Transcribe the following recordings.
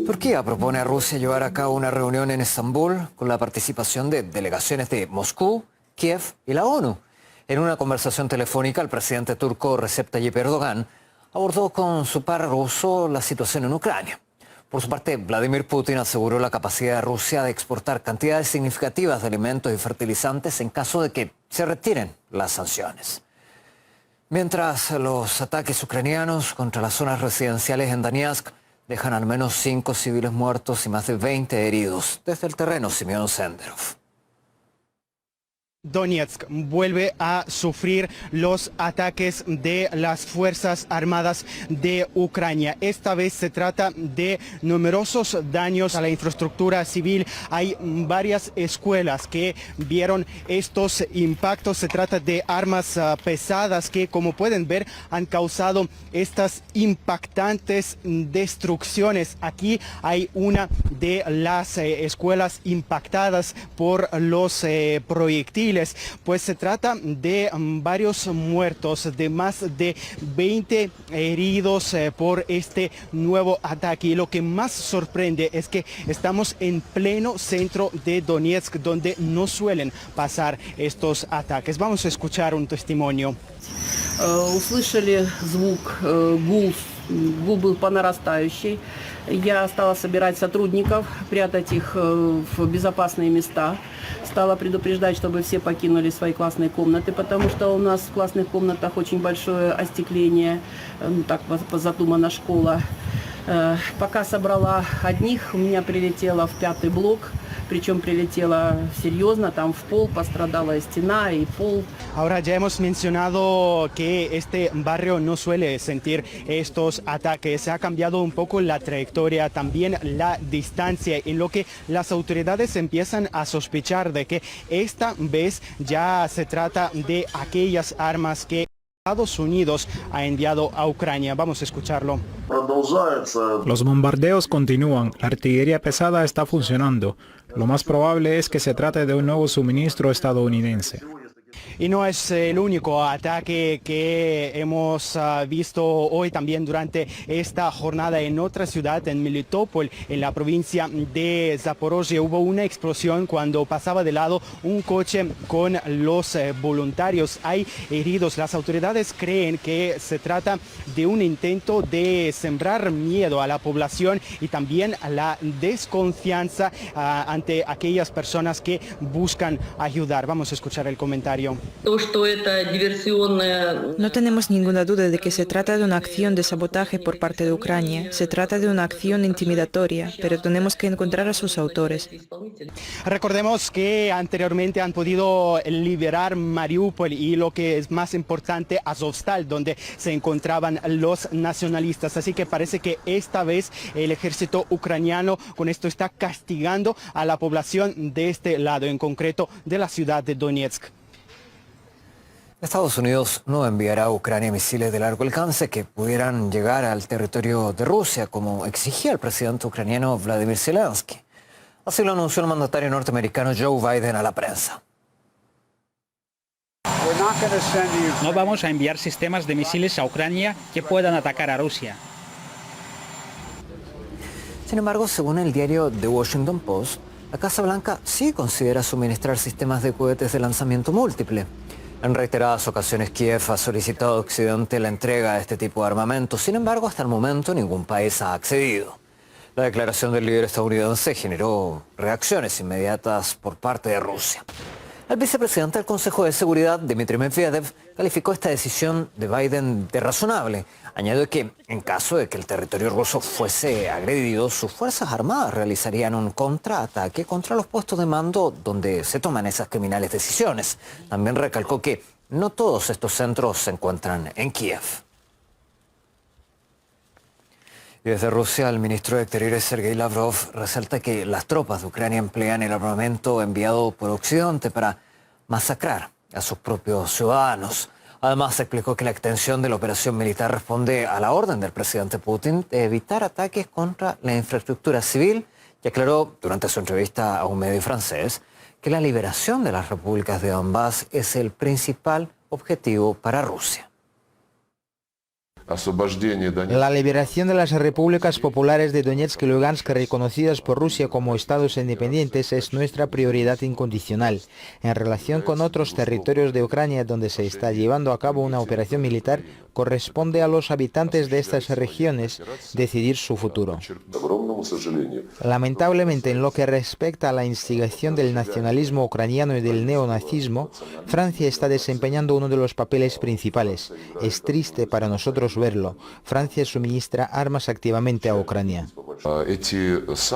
Turquía propone a Rusia llevar a cabo una reunión en Estambul con la participación de delegaciones de Moscú, Kiev y la ONU. En una conversación telefónica, el presidente turco Recep Tayyip Erdogan abordó con su par ruso la situación en Ucrania. Por su parte, Vladimir Putin aseguró la capacidad de Rusia de exportar cantidades significativas de alimentos y fertilizantes en caso de que se retiren las sanciones. Mientras los ataques ucranianos contra las zonas residenciales en Donetsk dejan al menos 5 civiles muertos y más de 20 heridos. Desde el terreno, Simeón Senderov. Donetsk vuelve a sufrir los ataques de las Fuerzas Armadas de Ucrania. Esta vez se trata de numerosos daños a la infraestructura civil. Hay varias escuelas que vieron estos impactos. Se trata de armas pesadas que, como pueden ver, han causado estas impactantes destrucciones. Aquí hay una de las escuelas impactadas por los proyectiles. Pues se trata de varios muertos, de más de 20 heridos por este nuevo ataque. Y lo que más sorprende es que estamos en pleno centro de Donetsk, donde no suelen pasar estos ataques. Vamos a escuchar un testimonio. Услышали звук, гул был по нарастающей. Я стала собирать сотрудников, прятать их в безопасные места. Стала предупреждать, чтобы все покинули свои классные комнаты, потому что у нас в классных комнатах очень большое остекление, так задумана школа. Пока собрала одних, у меня прилетело в 5-й блок. Причем прилетела серьезно, там в пол пострадала стена y pol. Ahora ya hemos mencionado que este barrio no suele sentir estos ataques. Se ha cambiado un poco la trayectoria, también la distancia, en lo que las autoridades empiezan a sospechar de que esta vez ya se trata de aquellas armas que Estados Unidos ha enviado a Ucrania. Vamos a escucharlo. Los bombardeos continúan, la artillería pesada está funcionando. Lo más probable es que se trate de un nuevo suministro estadounidense. Y no es el único ataque que hemos visto hoy también durante esta jornada en otra ciudad, en Melitopol, en la provincia de Zaporozhye. Hubo una explosión cuando pasaba de lado un coche con los voluntarios. Hay heridos. Las autoridades creen que se trata de un intento de sembrar miedo a la población y también a la desconfianza ante aquellas personas que buscan ayudar. Vamos a escuchar el comentario. No tenemos ninguna duda de que se trata de una acción de sabotaje por parte de Ucrania. Se trata de una acción intimidatoria, pero tenemos que encontrar a sus autores. Recordemos que anteriormente han podido liberar Mariupol y, lo que es más importante, Azovstal, donde se encontraban los nacionalistas. Así que parece que esta vez el ejército ucraniano con esto está castigando a la población de este lado, en concreto de la ciudad de Donetsk. Estados Unidos no enviará a Ucrania misiles de largo alcance que pudieran llegar al territorio de Rusia, como exigía el presidente ucraniano Vladimir Zelensky. Así lo anunció el mandatario norteamericano Joe Biden a la prensa. No vamos a enviar sistemas de misiles a Ucrania que puedan atacar a Rusia. Sin embargo, según el diario The Washington Post, la Casa Blanca sí considera suministrar sistemas de cohetes de lanzamiento múltiple. En reiteradas ocasiones, Kiev ha solicitado a Occidente la entrega de este tipo de armamento. Sin embargo, hasta el momento ningún país ha accedido. La declaración del líder estadounidense generó reacciones inmediatas por parte de Rusia. El vicepresidente del Consejo de Seguridad, Dmitry Medvedev, calificó esta decisión de Biden de razonable. Añadió que, en caso de que el territorio ruso fuese agredido, sus Fuerzas Armadas realizarían un contraataque contra los puestos de mando donde se toman esas criminales decisiones. También recalcó que no todos estos centros se encuentran en Kiev. Y desde Rusia, el ministro de Exteriores, Sergei Lavrov, resalta que las tropas de Ucrania emplean el armamento enviado por Occidente para masacrar a sus propios ciudadanos. Además, explicó que la extensión de la operación militar responde a la orden del presidente Putin de evitar ataques contra la infraestructura civil y aclaró durante su entrevista a un medio francés que la liberación de las repúblicas de Donbass es el principal objetivo para Rusia. La liberación de las repúblicas populares de Donetsk y Lugansk reconocidas por Rusia como estados independientes es nuestra prioridad incondicional. En relación con otros territorios de Ucrania donde se está llevando a cabo una operación militar, corresponde a los habitantes de estas regiones decidir su futuro. Lamentablemente, en lo que respecta a la instigación del nacionalismo ucraniano y del neonazismo, Francia está desempeñando uno de los papeles principales. Es triste para nosotros verlo. Francia suministra armas activamente a Ucrania.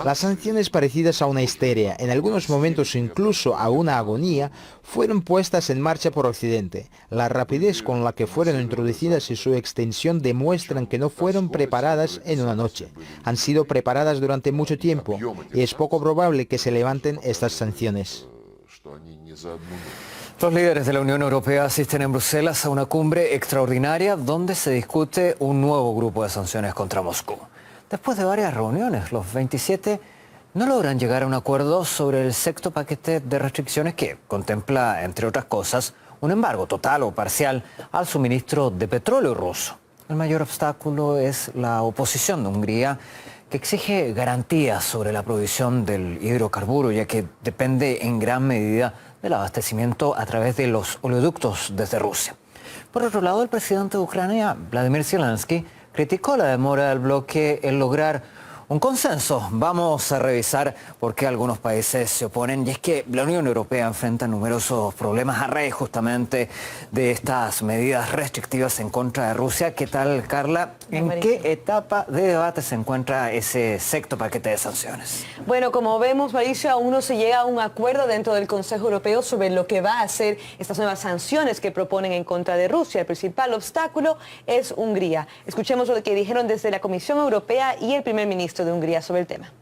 Las sanciones parecidas a una histeria, en algunos momentos incluso a una agonía, fueron puestas en marcha por Occidente. La rapidez con la que fueron introducidas y su extensión demuestran que no fueron preparadas en una noche. Han sido preparadas durante mucho tiempo y es poco probable que se levanten estas sanciones. Los líderes de la Unión Europea asisten en Bruselas a una cumbre extraordinaria donde se discute un nuevo grupo de sanciones contra Moscú. Después de varias reuniones, los 27 no logran llegar a un acuerdo sobre el sexto paquete de restricciones que contempla, entre otras cosas, un embargo total o parcial al suministro de petróleo ruso. El mayor obstáculo es la oposición de Hungría, que exige garantías sobre la provisión del hidrocarburo, ya que depende en gran medida del abastecimiento a través de los oleoductos desde Rusia. Por otro lado, el presidente de Ucrania, Vladimir Zelensky, criticó la demora del bloque en lograr un consenso. Vamos a revisar por qué algunos países se oponen, y es que la Unión Europea enfrenta numerosos problemas a raíz justamente de estas medidas restrictivas en contra de Rusia. ¿Qué tal, Carla? ¿En qué etapa de debate se encuentra ese sexto paquete de sanciones? Bueno, como vemos, Mauricio, aún no se llega a un acuerdo dentro del Consejo Europeo sobre lo que va a hacer estas nuevas sanciones que proponen en contra de Rusia. El principal obstáculo es Hungría. Escuchemos lo que dijeron desde la Comisión Europea y el primer ministro de Hungría sobre el tema.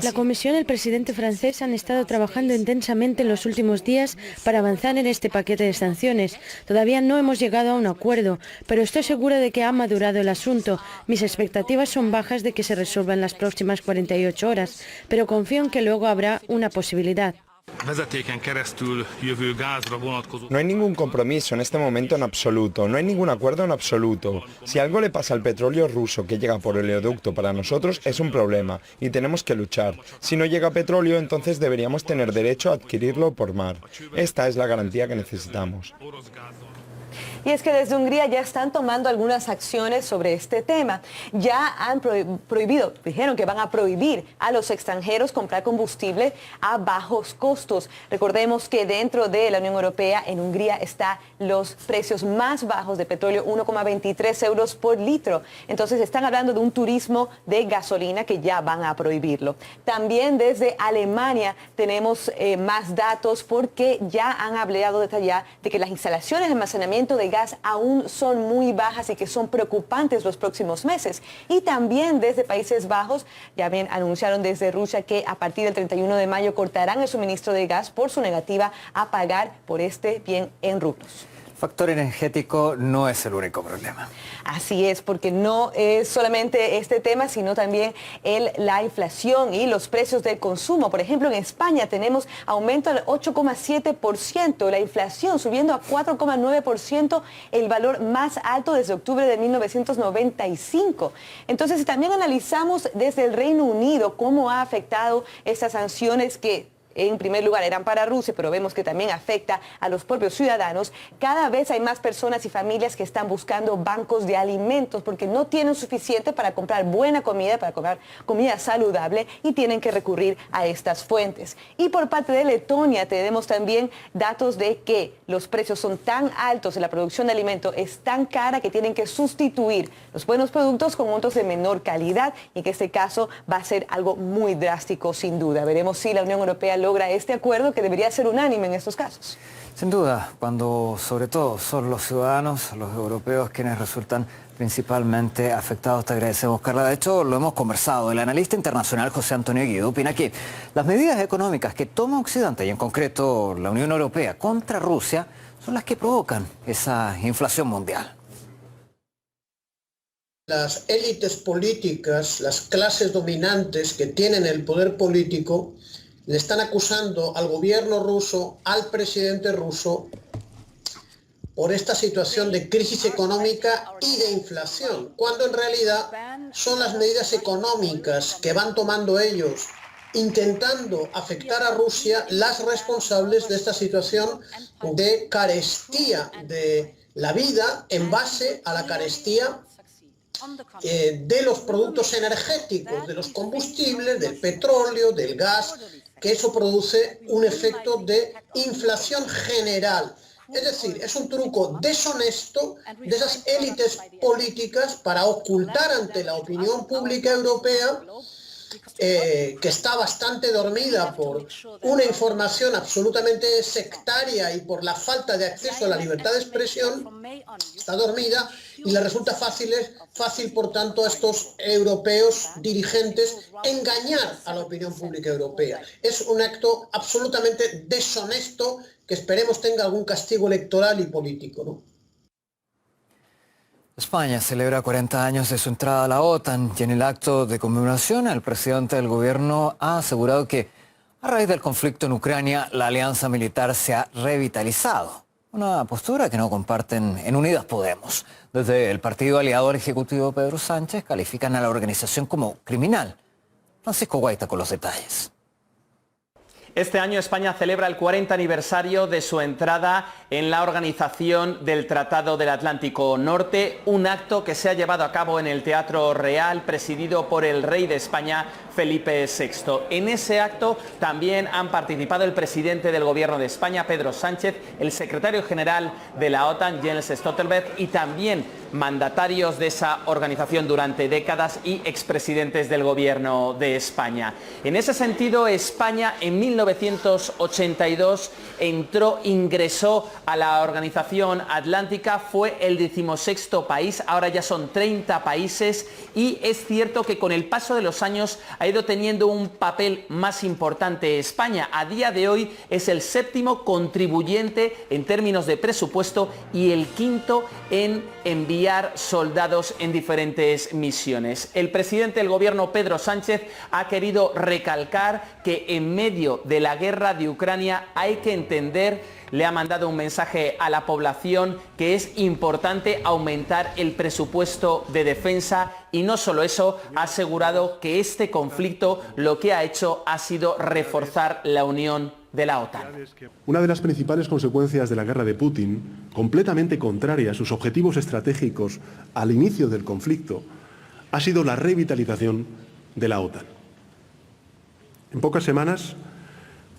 La Comisión y el presidente francés han estado trabajando intensamente en los últimos días para avanzar en este paquete de sanciones. Todavía no hemos llegado a un acuerdo, pero estoy segura de que ha madurado el asunto. Mis expectativas son bajas de que se resuelva en las próximas 48 horas, pero confío en que luego habrá una posibilidad. No hay ningún compromiso en este momento en absoluto, no hay ningún acuerdo en absoluto. Si algo le pasa al petróleo ruso que llega por el oleoducto, para nosotros es un problema y tenemos que luchar. Si no llega petróleo, entonces deberíamos tener derecho a adquirirlo por mar. Esta es la garantía que necesitamos. Y es que desde Hungría ya están tomando algunas acciones sobre este tema. Ya han prohibido, dijeron que van a prohibir a los extranjeros comprar combustible a bajos costos. Recordemos que dentro de la Unión Europea, en Hungría, están los precios más bajos de petróleo, 1,23 euros por litro. Entonces están hablando de un turismo de gasolina que ya van a prohibirlo. También desde Alemania tenemos más datos porque ya han hablado desde allá de que las instalaciones de almacenamiento de gas aún son muy bajas y que son preocupantes los próximos meses. Y también desde Países Bajos, ya bien anunciaron desde Rusia que a partir del 31 de mayo cortarán el suministro de gas por su negativa a pagar por este bien en rublos. El factor energético no es el único problema. Así es, porque no es solamente este tema, sino también la inflación y los precios del consumo. Por ejemplo, en España tenemos aumento del 8,7%, la inflación subiendo a 4,9%, el valor más alto desde octubre de 1995. Entonces, también analizamos desde el Reino Unido cómo ha afectado estas sanciones que en primer lugar eran para Rusia, pero vemos que también afecta a los propios ciudadanos. Cada vez hay más personas y familias que están buscando bancos de alimentos porque no tienen suficiente para comprar buena comida, para comprar comida saludable y tienen que recurrir a estas fuentes. Y por parte de Letonia tenemos también datos de que los precios son tan altos y la producción de alimentos es tan cara que tienen que sustituir los buenos productos con otros de menor calidad y que este caso va a ser algo muy drástico sin duda. Veremos si la Unión Europea logra este acuerdo que debería ser unánime en estos casos. Sin duda, cuando sobre todo son los ciudadanos, los europeos, quienes resultan principalmente afectados. Te agradecemos, Carla. De hecho, lo hemos conversado. El analista internacional José Antonio Guido opina que las medidas económicas que toma Occidente, y en concreto la Unión Europea, contra Rusia, son las que provocan esa inflación mundial. Las élites políticas, las clases dominantes que tienen el poder político, le están acusando al gobierno ruso, al presidente ruso, por esta situación de crisis económica y de inflación, cuando en realidad son las medidas económicas que van tomando ellos, intentando afectar a Rusia, las responsables de esta situación de carestía de la vida en base a la carestía de los productos energéticos, de los combustibles, del petróleo, del gas, que eso produce un efecto de inflación general. Es decir, es un truco deshonesto de esas élites políticas para ocultar ante la opinión pública europea, que está bastante dormida por una información absolutamente sectaria y por la falta de acceso a la libertad de expresión, está dormida y le resulta fácil, por tanto, a estos europeos dirigentes engañar a la opinión pública europea. Es un acto absolutamente deshonesto que esperemos tenga algún castigo electoral y político, ¿no? España celebra 40 años de su entrada a la OTAN y en el acto de conmemoración el presidente del gobierno ha asegurado que a raíz del conflicto en Ucrania la alianza militar se ha revitalizado. Una postura que no comparten en Unidas Podemos. Desde el partido aliado al Ejecutivo Pedro Sánchez califican a la organización como criminal. Francisco Guaita con los detalles. Este año España celebra el 40 aniversario de su entrada en la Organización del Tratado del Atlántico Norte, un acto que se ha llevado a cabo en el Teatro Real, presidido por el rey de España, Felipe VI. En ese acto también han participado el presidente del Gobierno de España, Pedro Sánchez, el secretario general de la OTAN, Jens Stoltenberg, y también mandatarios de esa organización durante décadas y expresidentes del Gobierno de España. En ese sentido, España en 1982 ingresó a la Organización Atlántica, fue el 16º país, ahora ya son 30 países y es cierto que con el paso de los años ha ido teniendo un papel más importante España. A día de hoy es el 7º contribuyente en términos de presupuesto y el 5º en enviar soldados en diferentes misiones. El presidente del gobierno, Pedro Sánchez, ha querido recalcar que en medio de la guerra de Ucrania hay que entender, le ha mandado un mensaje a la población que es importante aumentar el presupuesto de defensa y no solo eso, ha asegurado que este conflicto lo que ha hecho ha sido reforzar la unión de la OTAN. Una de las principales consecuencias de la guerra de Putin, completamente contraria a sus objetivos estratégicos al inicio del conflicto, ha sido la revitalización de la OTAN. En pocas semanas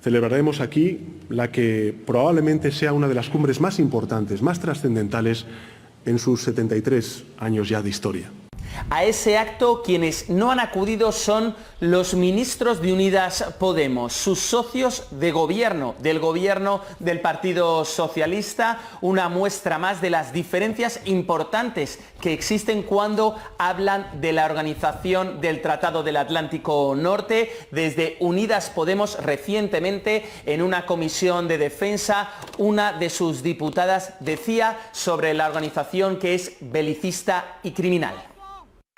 celebraremos aquí la que probablemente sea una de las cumbres más importantes, más trascendentales en sus 73 años ya de historia. A ese acto quienes no han acudido son los ministros de Unidas Podemos, sus socios de gobierno, del gobierno del Partido Socialista, una muestra más de las diferencias importantes que existen cuando hablan de la Organización del Tratado del Atlántico Norte. Desde Unidas Podemos, recientemente en una comisión de defensa, una de sus diputadas decía sobre la organización que es belicista y criminal.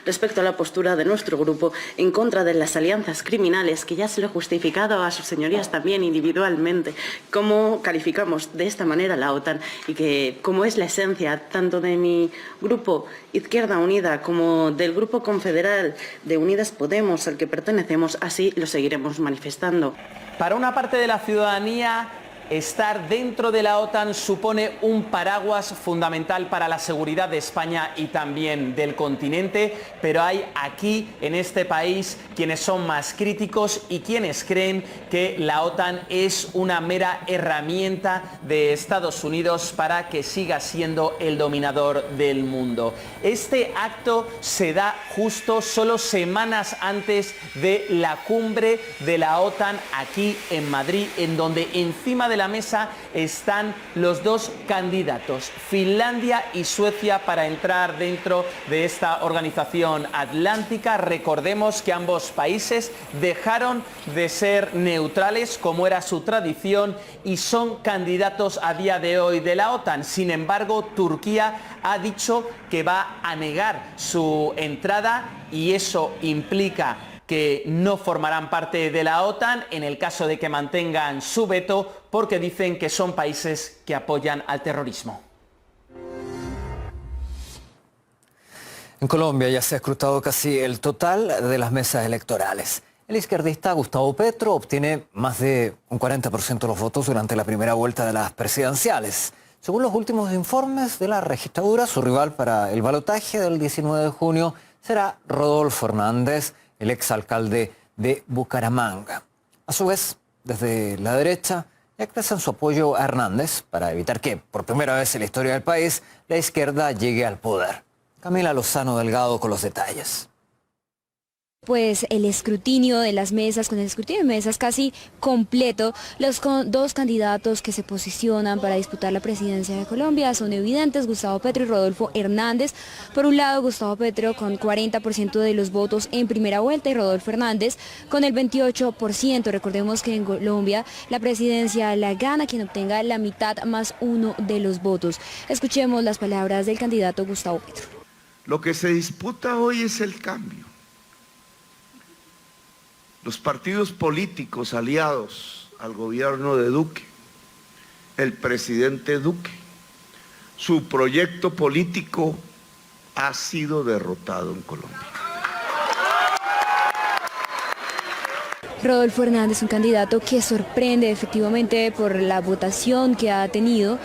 Respecto a la postura de nuestro grupo en contra de las alianzas criminales, que ya se lo he justificado a sus señorías también individualmente, cómo calificamos de esta manera la OTAN y que como es la esencia tanto de mi grupo Izquierda Unida como del grupo confederal de Unidas Podemos al que pertenecemos, así lo seguiremos manifestando. Para una parte de la ciudadanía, estar dentro de la OTAN supone un paraguas fundamental para la seguridad de España y también del continente, pero hay aquí en este país quienes son más críticos y quienes creen que la OTAN es una mera herramienta de Estados Unidos para que siga siendo el dominador del mundo. Este acto se da justo solo semanas antes de la cumbre de la OTAN aquí en Madrid, en donde encima de la mesa están los dos candidatos, Finlandia y Suecia, para entrar dentro de esta organización atlántica. Recordemos que ambos países dejaron de ser neutrales, como era su tradición, y son candidatos a día de hoy de la OTAN. Sin embargo, Turquía ha dicho que va a negar su entrada y eso implica que no formarán parte de la OTAN en el caso de que mantengan su veto, porque dicen que son países que apoyan al terrorismo. En Colombia ya se ha escrutado casi el total de las mesas electorales. El izquierdista Gustavo Petro obtiene más de un 40% de los votos durante la primera vuelta de las presidenciales. Según los últimos informes de la registraduría, su rival para el balotaje del 19 de junio será Rodolfo Hernández, el exalcalde de Bucaramanga. A su vez, desde la derecha ya expresan su apoyo a Hernández para evitar que, por primera vez en la historia del país, la izquierda llegue al poder. Camila Lozano Delgado con los detalles. Pues el escrutinio de las mesas, con el escrutinio de mesas casi completo, los dos candidatos que se posicionan para disputar la presidencia de Colombia son evidentes: Gustavo Petro y Rodolfo Hernández. Por un lado, Gustavo Petro con 40% de los votos en primera vuelta y Rodolfo Hernández con el 28%. Recordemos que en Colombia la presidencia la gana quien obtenga la mitad más uno de los votos. Escuchemos las palabras del candidato Gustavo Petro. Lo que se disputa hoy es el cambio. Los partidos políticos aliados al gobierno de Duque, el presidente Duque, su proyecto político ha sido derrotado en Colombia. Rodolfo Hernández, un candidato que sorprende efectivamente por la votación que ha tenido.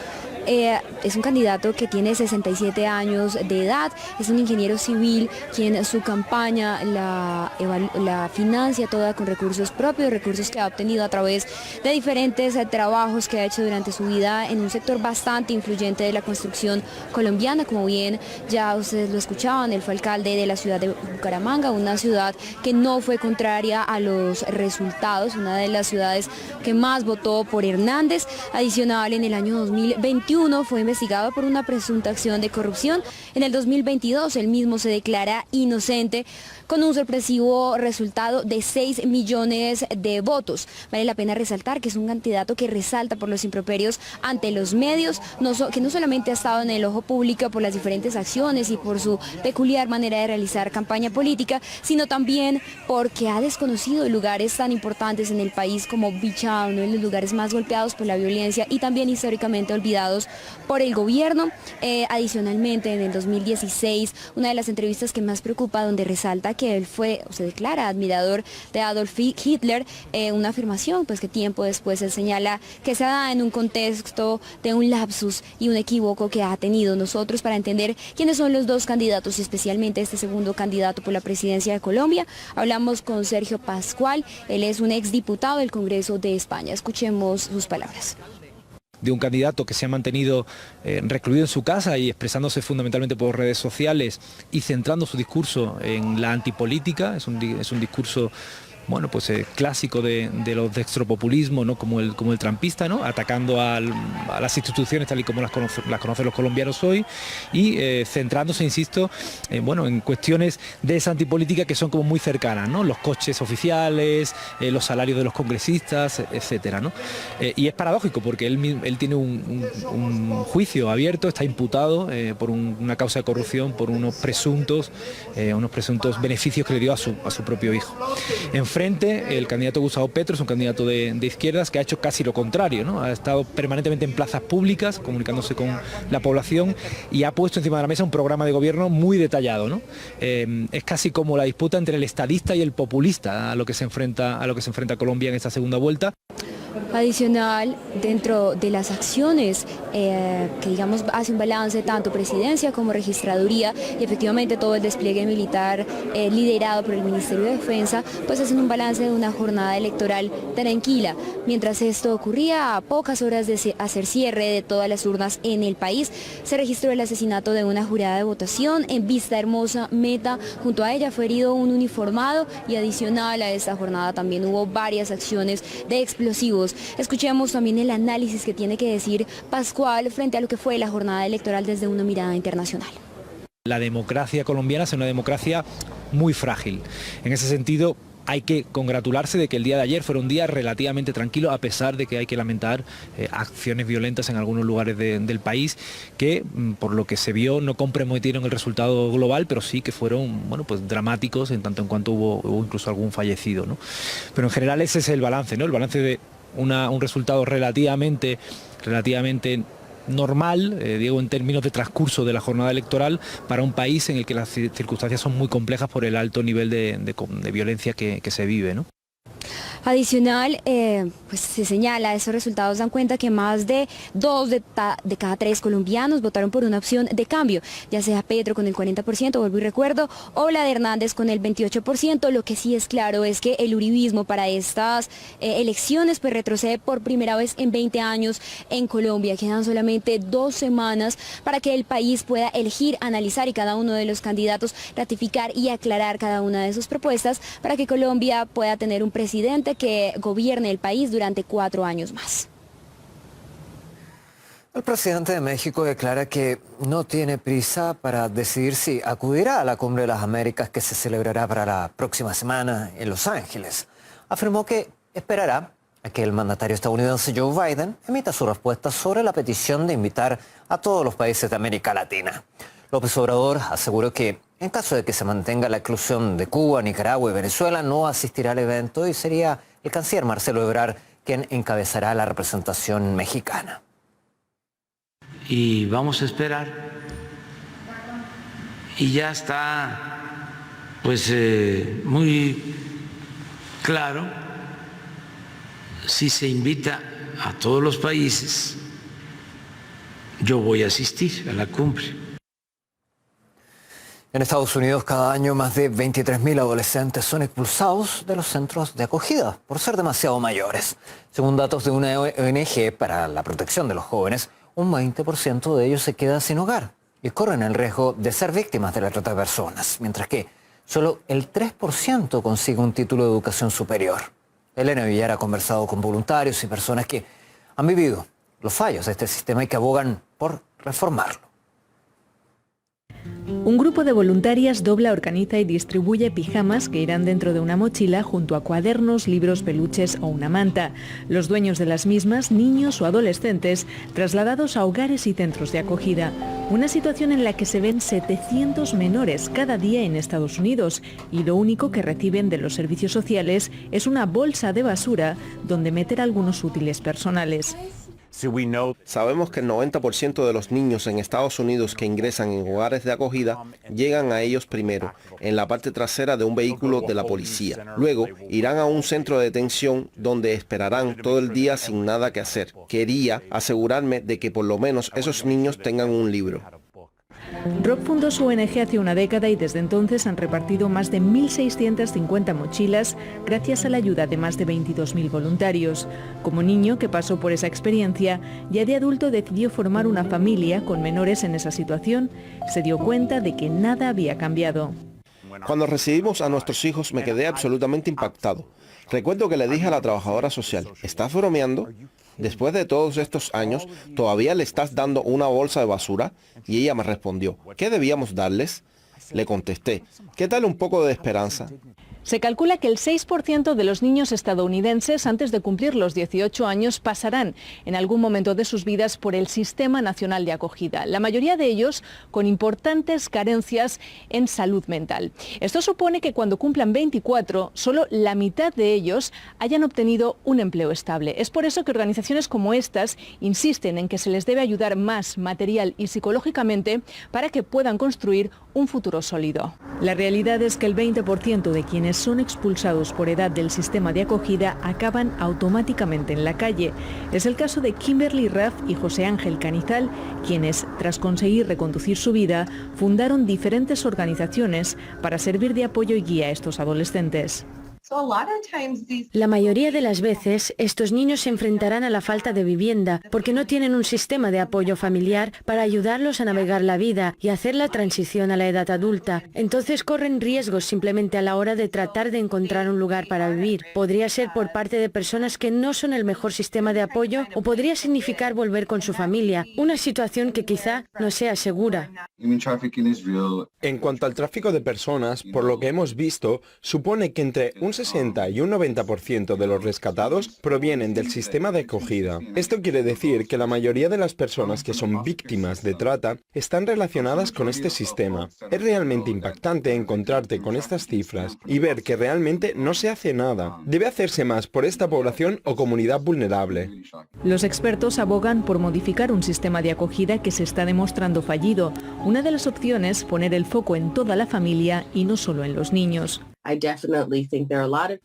Es un candidato que tiene 67 años de edad, es un ingeniero civil quien su campaña la financia toda con recursos propios, recursos que ha obtenido a través de diferentes trabajos que ha hecho durante su vida en un sector bastante influyente de la construcción colombiana. Como bien ya ustedes lo escuchaban, él fue alcalde de la ciudad de Bucaramanga, una ciudad que no fue contraria a los resultados, una de las ciudades que más votó por Hernández. Adicional, en el año 2021 fue investigado por una presunta acción de corrupción. En el 2022 él mismo se declara inocente con un sorpresivo resultado de 6 millones de votos. Vale la pena resaltar que es un candidato que resalta por los improperios ante los medios, que no solamente ha estado en el ojo público por las diferentes acciones y por su peculiar manera de realizar campaña política, sino también porque ha desconocido lugares tan importantes en el país como Bichá, uno de los lugares más golpeados por la violencia y también históricamente olvidados por el gobierno. Adicionalmente, en el 2016, una de las entrevistas que más preocupa, donde resalta que él se declara admirador de Adolf Hitler, una afirmación pues que tiempo después él señala que se da en un contexto de un lapsus y un equívoco que ha tenido. Nosotros, para entender quiénes son los dos candidatos y especialmente este segundo candidato por la presidencia de Colombia, hablamos con Sergio Pascual. Él es un exdiputado del Congreso de España. Escuchemos sus palabras. De un candidato que se ha mantenido recluido en su casa y expresándose fundamentalmente por redes sociales y centrando su discurso en la antipolítica. Es un discurso, bueno, pues clásico de los de extropopulismo, ¿no? como el trampista, ¿no? Atacando a las instituciones tal y como las conocen los colombianos hoy y centrándose, insisto, en cuestiones de esa antipolítica que son como muy cercanas, ¿no? Los coches oficiales, los salarios de los congresistas, etcétera, ¿no? Y es paradójico porque él tiene un juicio abierto, está imputado por una causa de corrupción, por unos presuntos beneficios que le dio a su propio hijo. Enfrente, el candidato Gustavo Petro es un candidato de izquierdas que ha hecho casi lo contrario, ¿no? Ha estado permanentemente en plazas públicas, comunicándose con la población y ha puesto encima de la mesa un programa de gobierno muy detallado, ¿no? Es casi como la disputa entre el estadista y el populista a lo que se enfrenta Colombia en esta segunda vuelta. Adicional, dentro de las acciones que digamos hace un balance tanto presidencia como registraduría y efectivamente todo el despliegue militar liderado por el Ministerio de Defensa, pues hacen un balance de una jornada electoral tranquila. Mientras esto ocurría, a pocas horas de hacer cierre de todas las urnas en el país, se registró el asesinato de una jurada de votación en Vista Hermosa, Meta. Junto a ella fue herido un uniformado y adicional a esta jornada también hubo varias acciones de explosivos. Escuchemos también el análisis que tiene que decir Pascual frente a lo que fue la jornada electoral desde una mirada internacional. La democracia colombiana es una democracia muy frágil. En ese sentido, hay que congratularse de que el día de ayer fuera un día relativamente tranquilo, a pesar de que hay que lamentar acciones violentas en algunos lugares del país que, por lo que se vio, no comprometieron el resultado global, pero sí que fueron, bueno, pues dramáticos en tanto en cuanto hubo incluso algún fallecido, ¿no? Pero en general ese es el balance, ¿no? El balance de un resultado relativamente normal, digo, en términos de transcurso de la jornada electoral, para un país en el que las circunstancias son muy complejas por el alto nivel de violencia que se vive, ¿no? Adicional, pues se señala, esos resultados dan cuenta que más de 2 de cada 3 colombianos votaron por una opción de cambio, ya sea Petro con el 40%, vuelvo y recuerdo, o la de Hernández con el 28%. Lo que sí es claro es que el uribismo para estas elecciones pues retrocede por primera vez en 20 años en Colombia. Quedan solamente 2 semanas para que el país pueda elegir, analizar y cada uno de los candidatos ratificar y aclarar cada una de sus propuestas para que Colombia pueda tener un presidente que gobierne el país durante 4 años más. El presidente de México declara que no tiene prisa para decidir si acudirá a la Cumbre de las Américas que se celebrará para la próxima semana en Los Ángeles. Afirmó que esperará a que el mandatario estadounidense Joe Biden emita su respuesta sobre la petición de invitar a todos los países de América Latina. López Obrador aseguró que en caso de que se mantenga la exclusión de Cuba, Nicaragua y Venezuela, no asistirá al evento y sería el canciller Marcelo Ebrard quien encabezará la representación mexicana. Y vamos a esperar. Y ya está, pues, muy claro, si se invita a todos los países, yo voy a asistir a la cumbre. En Estados Unidos, cada año más de 23.000 adolescentes son expulsados de los centros de acogida por ser demasiado mayores. Según datos de una ONG para la protección de los jóvenes, un 20% de ellos se queda sin hogar y corren el riesgo de ser víctimas de la trata de personas, mientras que solo el 3% consigue un título de educación superior. Elena Villar ha conversado con voluntarios y personas que han vivido los fallos de este sistema y que abogan por reformarlo. Un grupo de voluntarias dobla, organiza y distribuye pijamas que irán dentro de una mochila junto a cuadernos, libros, peluches o una manta. Los dueños de las mismas, niños o adolescentes, trasladados a hogares y centros de acogida. Una situación en la que se ven 700 menores cada día en Estados Unidos y lo único que reciben de los servicios sociales es una bolsa de basura donde meter algunos útiles personales. Sabemos que el 90% de los niños en Estados Unidos que ingresan en hogares de acogida llegan a ellos primero, en la parte trasera de un vehículo de la policía. Luego irán a un centro de detención donde esperarán todo el día sin nada que hacer. Quería asegurarme de que por lo menos esos niños tengan un libro. Rob fundó su ONG hace una década y desde entonces han repartido más de 1.650 mochilas gracias a la ayuda de más de 22.000 voluntarios. Como niño que pasó por esa experiencia, ya de adulto decidió formar una familia con menores en esa situación. Se dio cuenta de que nada había cambiado. Cuando recibimos a nuestros hijos me quedé absolutamente impactado. Recuerdo que le dije a la trabajadora social, ¿estás bromeando? Después de todos estos años, ¿todavía le estás dando una bolsa de basura? Y ella me respondió, ¿qué debíamos darles? Le contesté, ¿qué tal un poco de esperanza? Se calcula que el 6% de los niños estadounidenses antes de cumplir los 18 años pasarán en algún momento de sus vidas por el Sistema Nacional de Acogida, la mayoría de ellos con importantes carencias en salud mental. Esto supone que cuando cumplan 24, solo la mitad de ellos hayan obtenido un empleo estable. Es por eso que organizaciones como estas insisten en que se les debe ayudar más material y psicológicamente para que puedan construir un futuro sólido. La realidad es que el 20% de quienes son expulsados por edad del sistema de acogida acaban automáticamente en la calle. Es el caso de Kimberly Raff y José Ángel Canizal, quienes, tras conseguir reconducir su vida, fundaron diferentes organizaciones para servir de apoyo y guía a estos adolescentes. La mayoría de las veces, estos niños se enfrentarán a la falta de vivienda porque no tienen un sistema de apoyo familiar para ayudarlos a navegar la vida y hacer la transición a la edad adulta. Entonces corren riesgos simplemente a la hora de tratar de encontrar un lugar para vivir. Podría ser por parte de personas que no son el mejor sistema de apoyo o podría significar volver con su familia, una situación que quizá no sea segura. En cuanto al tráfico de personas, por lo que hemos visto, supone que entre un 60 y un 90% de los rescatados provienen del sistema de acogida. Esto quiere decir que la mayoría de las personas que son víctimas de trata están relacionadas con este sistema. Es realmente impactante encontrarte con estas cifras y ver que realmente no se hace nada. Debe hacerse más por esta población o comunidad vulnerable. Los expertos abogan por modificar un sistema de acogida que se está demostrando fallido. Una de las opciones, poner el foco en toda la familia y no solo en los niños.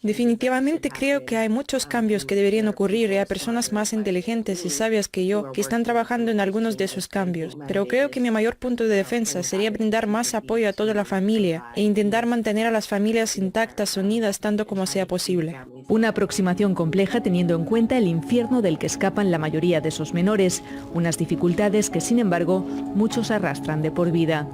Definitivamente creo que hay muchos cambios que deberían ocurrir y hay personas más inteligentes y sabias que yo que están trabajando en algunos de esos cambios. Pero creo que mi mayor punto de defensa sería brindar más apoyo a toda la familia e intentar mantener a las familias intactas, unidas tanto como sea posible. Una aproximación compleja teniendo en cuenta el infierno del que escapan la mayoría de esos menores, unas dificultades que sin embargo muchos arrastran de por vida.